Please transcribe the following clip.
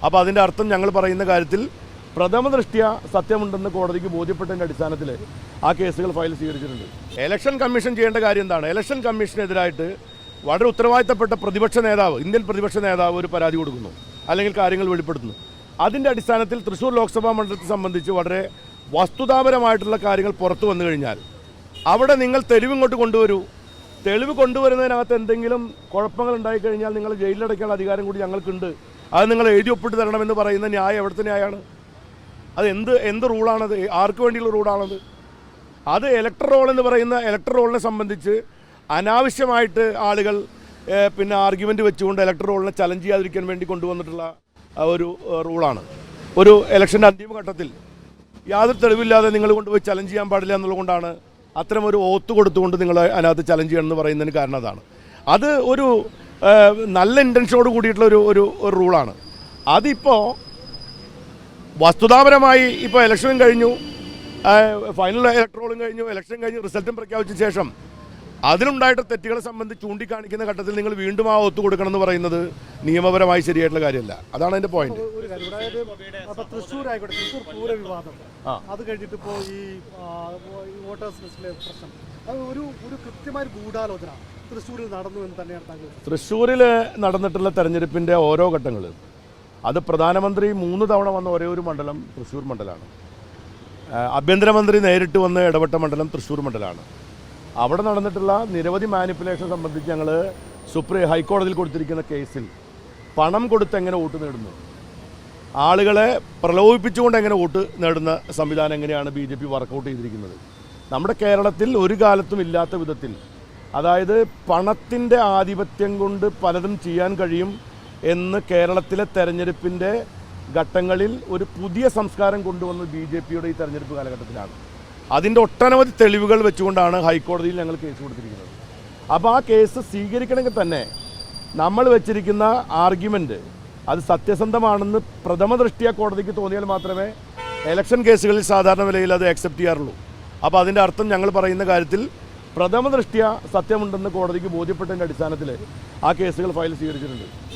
അപ്പോൾ അതിൻ്റെ അർത്ഥം ഞങ്ങൾ പറയുന്ന കാര്യത്തിൽ പ്രഥമ ദൃഷ്ട്യാ സത്യമുണ്ടെന്ന് കോടതിക്ക് ബോധ്യപ്പെട്ടതിൻ്റെ അടിസ്ഥാനത്തിൽ ആ കേസുകൾ ഫയൽ സ്വീകരിച്ചിട്ടുണ്ട്. ഇലക്ഷൻ കമ്മീഷൻ ചെയ്യേണ്ട കാര്യം എന്താണ്? ഇലക്ഷൻ കമ്മീഷനെതിരായിട്ട് വളരെ ഉത്തരവാദിത്തപ്പെട്ട പ്രതിപക്ഷ നേതാവ്, ഇന്ത്യൻ പ്രതിപക്ഷ നേതാവ് ഒരു പരാതി കൊടുക്കുന്നു, അല്ലെങ്കിൽ കാര്യങ്ങൾ വെളിപ്പെടുത്തുന്നു. അതിൻ്റെ അടിസ്ഥാനത്തിൽ തൃശ്ശൂർ ലോക്സഭാ മണ്ഡലത്തെ സംബന്ധിച്ച് വളരെ വസ്തുതാപരമായിട്ടുള്ള കാര്യങ്ങൾ പുറത്തു വന്നു കഴിഞ്ഞാൽ അവിടെ നിങ്ങൾ തെളിവിങ്ങോട്ട് കൊണ്ടുവരൂ. തെളിവ് കൊണ്ടുവരുന്നതിനകത്ത് എന്തെങ്കിലും കുഴപ്പങ്ങൾ ഉണ്ടായിക്കഴിഞ്ഞാൽ നിങ്ങൾ ജയിലിലടയ്ക്കാനുള്ള അധികാരം കൂടി ഞങ്ങൾക്കുണ്ട്. അത് നിങ്ങൾ എഴുതി ഒപ്പിട്ട് തരണമെന്ന് പറയുന്ന ന്യായം എവിടുത്തെ ന്യായമാണ്? അത് എന്ത് റൂളാണത്? ആർക്ക് വേണ്ടിയുള്ള റൂളാണത്? അത് ഇലക്ടർ റോൾ എന്ന് പറയുന്ന ഇലക്ടർ റോളിനെ സംബന്ധിച്ച് അനാവശ്യമായിട്ട് ആളുകൾ പിന്നെ ആർഗ്യുമെൻറ്റ് വെച്ചുകൊണ്ട് ഇലക്ടർ റോളിനെ ചലഞ്ച് ചെയ്യാതിരിക്കാൻ വേണ്ടി കൊണ്ടുവന്നിട്ടുള്ള ഒരു റൂളാണ്. ഒരു ഇലക്ഷൻ്റെ അന്തിമഘട്ടത്തിൽ യാതൊരു തെളിവില്ലാതെ നിങ്ങൾ കൊണ്ടുപോയി ചലഞ്ച് ചെയ്യാൻ പാടില്ല എന്നുള്ളതുകൊണ്ടാണ് അത്തരം ഒരു ഓത്ത് കൊടുത്തുകൊണ്ട് നിങ്ങൾ അതിനകത്ത് ചലഞ്ച് ചെയ്യണമെന്ന് പറയുന്നതിന് കാരണം അതാണ്. അത് ഒരു നല്ല ഇൻറ്റൻഷനോട് കൂടിയിട്ടുള്ള ഒരു റൂളാണ്. അതിപ്പോൾ വസ്തുതാപരമായി ഇപ്പോൾ ഇലക്ഷനും കഴിഞ്ഞു, ഫൈനൽ ഇലക്ട്രോളും കഴിഞ്ഞു, ഇലക്ഷൻ കഴിഞ്ഞ് റിസൾട്ടും പ്രഖ്യാപിച്ച ശേഷം അതിലുണ്ടായിട്ട് തെറ്റുകളെ സംബന്ധിച്ച് ചൂണ്ടിക്കാണിക്കുന്ന ഘട്ടത്തിൽ നിങ്ങൾ വീണ്ടും ആ ഒത്തു കൊടുക്കണം എന്ന് പറയുന്നത് നിയമപരമായി ശരിയായിട്ടുള്ള കാര്യമല്ല. അതാണ് അതിൻ്റെ പോയിന്റ്. തൃശ്ശൂർ ആയിക്കോട്ടെ, തൃശ്ശൂർ പൂര വിവാദം, അത് കഴിഞ്ഞിട്ട് ഇപ്പോൾ ഈ വോട്ടേഴ്സ് ലിസ്റ്റിലെ പ്രശ്നം, അത് ഒരു കൃത്യമായ ഗൂഢാലോചന തൃശ്ശൂരിൽ നടന്നു എന്ന് തന്നെയാണ് താങ്കൾ? തൃശ്ശൂരിൽ നടന്നിട്ടുള്ള തെരഞ്ഞെടുപ്പിൻ്റെ ഓരോ ഘട്ടങ്ങൾ, അത് പ്രധാനമന്ത്രി 3 തവണ വന്ന ഒരേ ഒരു മണ്ഡലം തൃശ്ശൂർ മണ്ഡലമാണ്. ആഭ്യന്തരമന്ത്രി നേരിട്ട് വന്ന് ഇടപെട്ട മണ്ഡലം തൃശ്ശൂർ മണ്ഡലമാണ്. അവിടെ നടന്നിട്ടുള്ള നിരവധി മാനിപ്പുലേഷൻ സംബന്ധിച്ച് ഞങ്ങൾ ഹൈക്കോടതിയിൽ കൊടുത്തിരിക്കുന്ന കേസിൽ പണം കൊടുത്ത് എങ്ങനെ വോട്ട് നേടുന്നു, ആളുകളെ പ്രലോഭിപ്പിച്ചുകൊണ്ട് എങ്ങനെ വോട്ട് നേടുന്ന സംവിധാനം എങ്ങനെയാണ് BJP വർക്കൗട്ട് ചെയ്തിരിക്കുന്നത്. നമ്മുടെ കേരളത്തിൽ ഒരു കാലത്തും ഇല്ലാത്ത വിധത്തിൽ, അതായത് പണത്തിൻ്റെ ആധിപത്യം കൊണ്ട് പലതും ചെയ്യാൻ കഴിയും എന്ന് കേരളത്തിലെ തെരഞ്ഞെടുപ്പിൻ്റെ ഘട്ടങ്ങളിൽ ഒരു പുതിയ സംസ്കാരം കൊണ്ടുവന്നത് BJPയുടെ ഈ തെരഞ്ഞെടുപ്പ് കാലഘട്ടത്തിലാണ്. അതിൻ്റെ ഒട്ടനവധി തെളിവുകൾ വെച്ചുകൊണ്ടാണ് ഹൈക്കോടതിയിൽ ഞങ്ങൾ കേസ് കൊടുത്തിരിക്കുന്നത്. അപ്പോൾ ആ കേസ് സ്വീകരിക്കണമെങ്കിൽ തന്നെ നമ്മൾ വെച്ചിരിക്കുന്ന ആർഗ്യുമെൻറ്റ് അത് സത്യസന്ധമാണെന്ന് പ്രഥമ ദൃഷ്ട്യാ കോടതിക്ക് തോന്നിയാൽ മാത്രമേ ഇലക്ഷൻ കേസുകളിൽ സാധാരണ നിലയിൽ അത് അക്സെപ്റ്റ് ചെയ്യാറുള്ളൂ. അപ്പോൾ അതിൻ്റെ അർത്ഥം ഞങ്ങൾ പറയുന്ന കാര്യത്തിൽ പ്രഥമ ദൃഷ്ട്യാ സത്യമുണ്ടെന്ന് കോടതിക്ക് ബോധ്യപ്പെട്ടതിൻ്റെ അടിസ്ഥാനത്തിൽ ആ കേസുകൾ ഫയൽ സ്വീകരിച്ചിട്ടുണ്ട്.